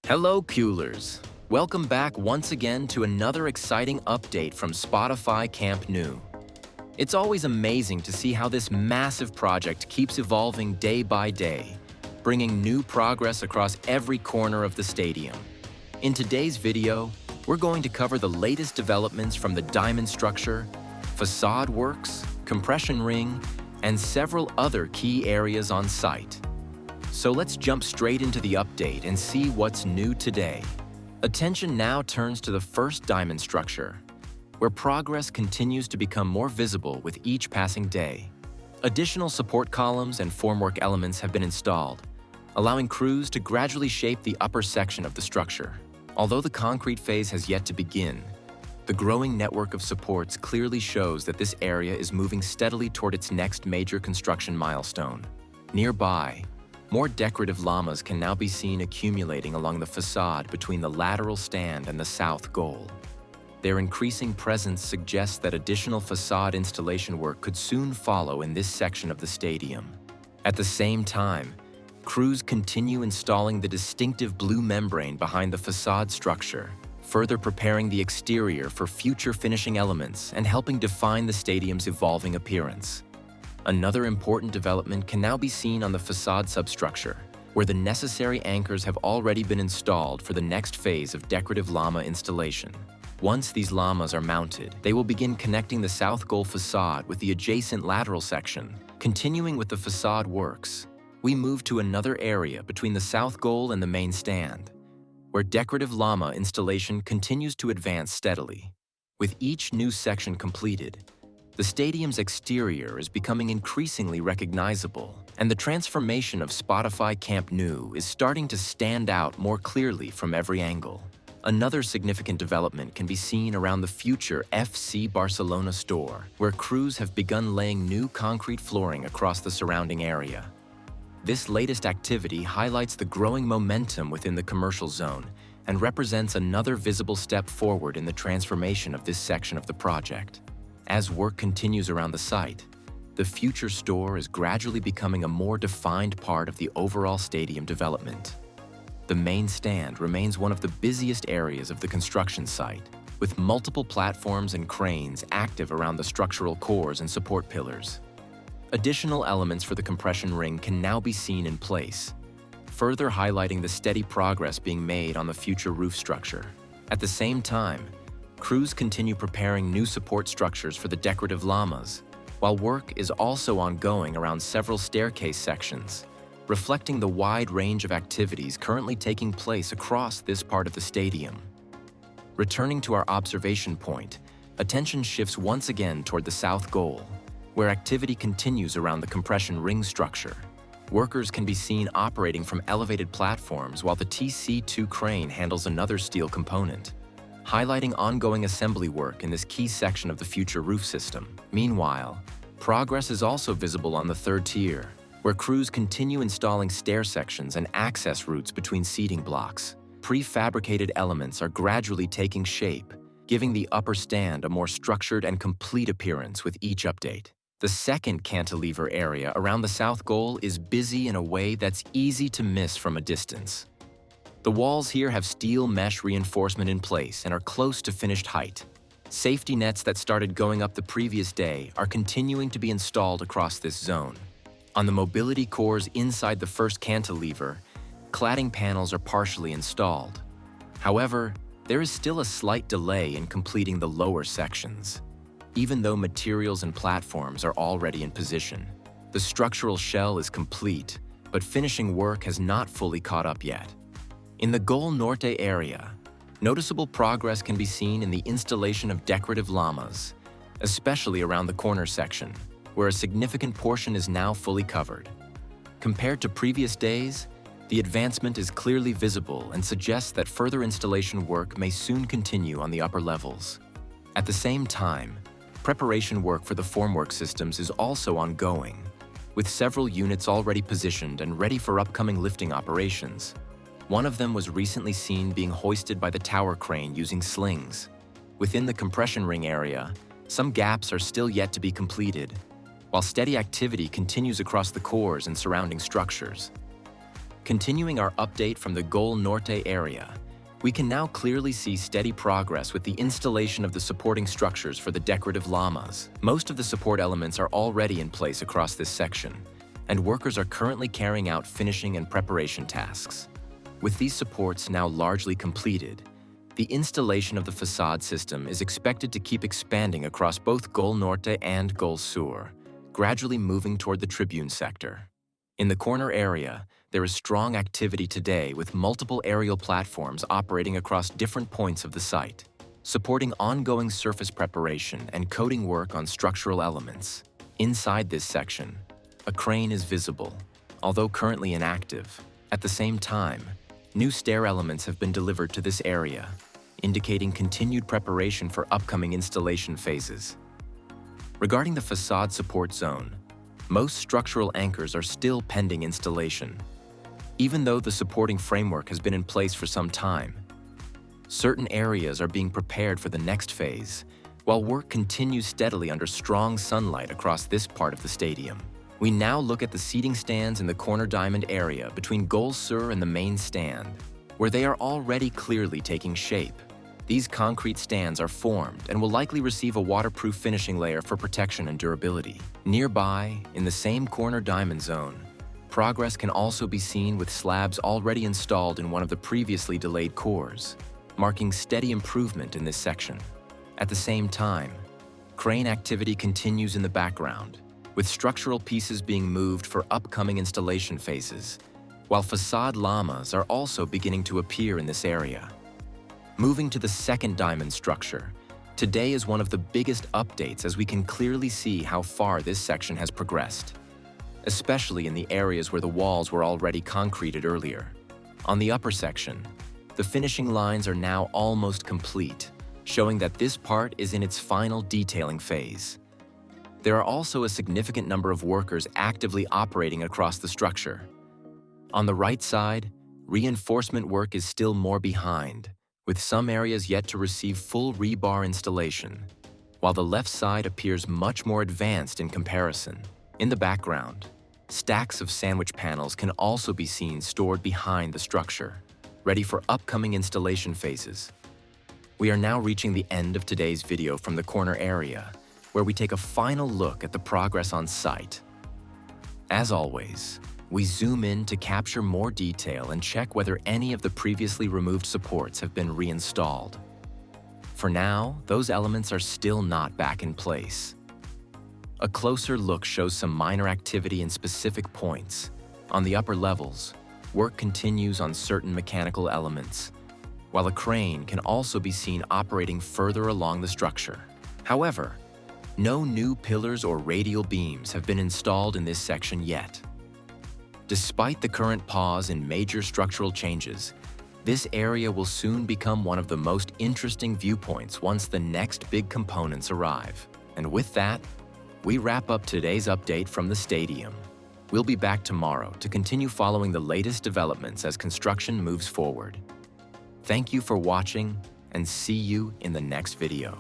Hello, Culers. Welcome back once again to another exciting update from Spotify Camp Nou. It's always amazing to see how this massive project keeps evolving day by day, bringing new progress across every corner of the stadium. In today's video, we're going to cover the latest developments from the diamond structure, facade works, compression ring, and several other key areas on site. So let's jump straight into the update and see what's new today. Attention now turns to the first diamond structure, where progress continues to become more visible with each passing day. Additional support columns and formwork elements have been installed, allowing crews to gradually shape the upper section of the structure. Although the concrete phase has yet to begin, the growing network of supports clearly shows that this area is moving steadily toward its next major construction milestone. Nearby, more decorative llamas can now be seen accumulating along the facade between the lateral stand and the south goal. Their increasing presence suggests that additional facade installation work could soon follow in this section of the stadium. At the same time, crews continue installing the distinctive blue membrane behind the facade structure, further preparing the exterior for future finishing elements and helping define the stadium's evolving appearance. Another important development can now be seen on the facade substructure, where the necessary anchors have already been installed for the next phase of decorative llama installation. Once these llamas are mounted, they will begin connecting the south goal facade with the adjacent lateral section. Continuing with the facade works, we move to another area between the south goal and the main stand, where decorative llama installation continues to advance steadily. With each new section completed, the stadium's exterior is becoming increasingly recognizable, and the transformation of Spotify Camp Nou is starting to stand out more clearly from every angle. Another significant development can be seen around the future FC Barcelona store, where crews have begun laying new concrete flooring across the surrounding area. This latest activity highlights the growing momentum within the commercial zone and represents another visible step forward in the transformation of this section of the project. As work continues around the site, the future store is gradually becoming a more defined part of the overall stadium development. The main stand remains one of the busiest areas of the construction site, with multiple platforms and cranes active around the structural cores and support pillars. Additional elements for the compression ring can now be seen in place, further highlighting the steady progress being made on the future roof structure. At the same time, crews continue preparing new support structures for the decorative llamas, while work is also ongoing around several staircase sections, reflecting the wide range of activities currently taking place across this part of the stadium. Returning to our observation point, attention shifts once again toward the south goal, where activity continues around the compression ring structure. Workers can be seen operating from elevated platforms while the TC2 crane handles another steel component, highlighting ongoing assembly work in this key section of the future roof system. Meanwhile, progress is also visible on the third tier, where crews continue installing stair sections and access routes between seating blocks. Prefabricated elements are gradually taking shape, giving the upper stand a more structured and complete appearance with each update. The second cantilever area around the south goal is busy in a way that's easy to miss from a distance. The walls here have steel mesh reinforcement in place and are close to finished height. Safety nets that started going up the previous day are continuing to be installed across this zone. On the mobility cores inside the first cantilever, cladding panels are partially installed. However, there is still a slight delay in completing the lower sections. Even though materials and platforms are already in position, the structural shell is complete, but finishing work has not fully caught up yet. In the Gol Norte area, noticeable progress can be seen in the installation of decorative llamas, especially around the corner section, where a significant portion is now fully covered. Compared to previous days, the advancement is clearly visible and suggests that further installation work may soon continue on the upper levels. At the same time, preparation work for the formwork systems is also ongoing, with several units already positioned and ready for upcoming lifting operations. One of them was recently seen being hoisted by the tower crane using slings. Within the compression ring area, some gaps are still yet to be completed, while steady activity continues across the cores and surrounding structures. Continuing our update from the Gol Norte area, we can now clearly see steady progress with the installation of the supporting structures for the Decorative Lamas. Most of the support elements are already in place across this section, and workers are currently carrying out finishing and preparation tasks. With these supports now largely completed, the installation of the facade system is expected to keep expanding across both Gol Norte and Gol Sur, gradually moving toward the tribune sector. In the corner area, there is strong activity today with multiple aerial platforms operating across different points of the site, supporting ongoing surface preparation and coating work on structural elements. Inside this section, a crane is visible, although currently inactive. At the same time, new stair elements have been delivered to this area, indicating continued preparation for upcoming installation phases. Regarding the facade support zone, most structural anchors are still pending installation. Even though the supporting framework has been in place for some time, certain areas are being prepared for the next phase, while work continues steadily under strong sunlight across this part of the stadium. We now look at the seating stands in the corner diamond area between Gol Sur and the main stand, where they are already clearly taking shape. These concrete stands are formed and will likely receive a waterproof finishing layer for protection and durability. Nearby, in the same corner diamond zone, progress can also be seen with slabs already installed in one of the previously delayed cores, marking steady improvement in this section. At the same time, crane activity continues in the background, with structural pieces being moved for upcoming installation phases, while facade llamas are also beginning to appear in this area. Moving to the second diamond structure, today is one of the biggest updates as we can clearly see how far this section has progressed, especially in the areas where the walls were already concreted earlier. On the upper section, the finishing lines are now almost complete, showing that this part is in its final detailing phase. There are also a significant number of workers actively operating across the structure. On the right side, reinforcement work is still more behind, with some areas yet to receive full rebar installation, while the left side appears much more advanced in comparison. In the background, stacks of sandwich panels can also be seen stored behind the structure, ready for upcoming installation phases. We are now reaching the end of today's video from the corner area, where we take a final look at the progress on site. As always, we zoom in to capture more detail and check whether any of the previously removed supports have been reinstalled. For now, those elements are still not back in place. A closer look shows some minor activity in specific points. On the upper levels, work continues on certain mechanical elements, while a crane can also be seen operating further along the structure. However, no new pillars or radial beams have been installed in this section yet. Despite the current pause in major structural changes, this area will soon become one of the most interesting viewpoints once the next big components arrive. And with that, we wrap up today's update from the stadium. We'll be back tomorrow to continue following the latest developments as construction moves forward. Thank you for watching, and see you in the next video.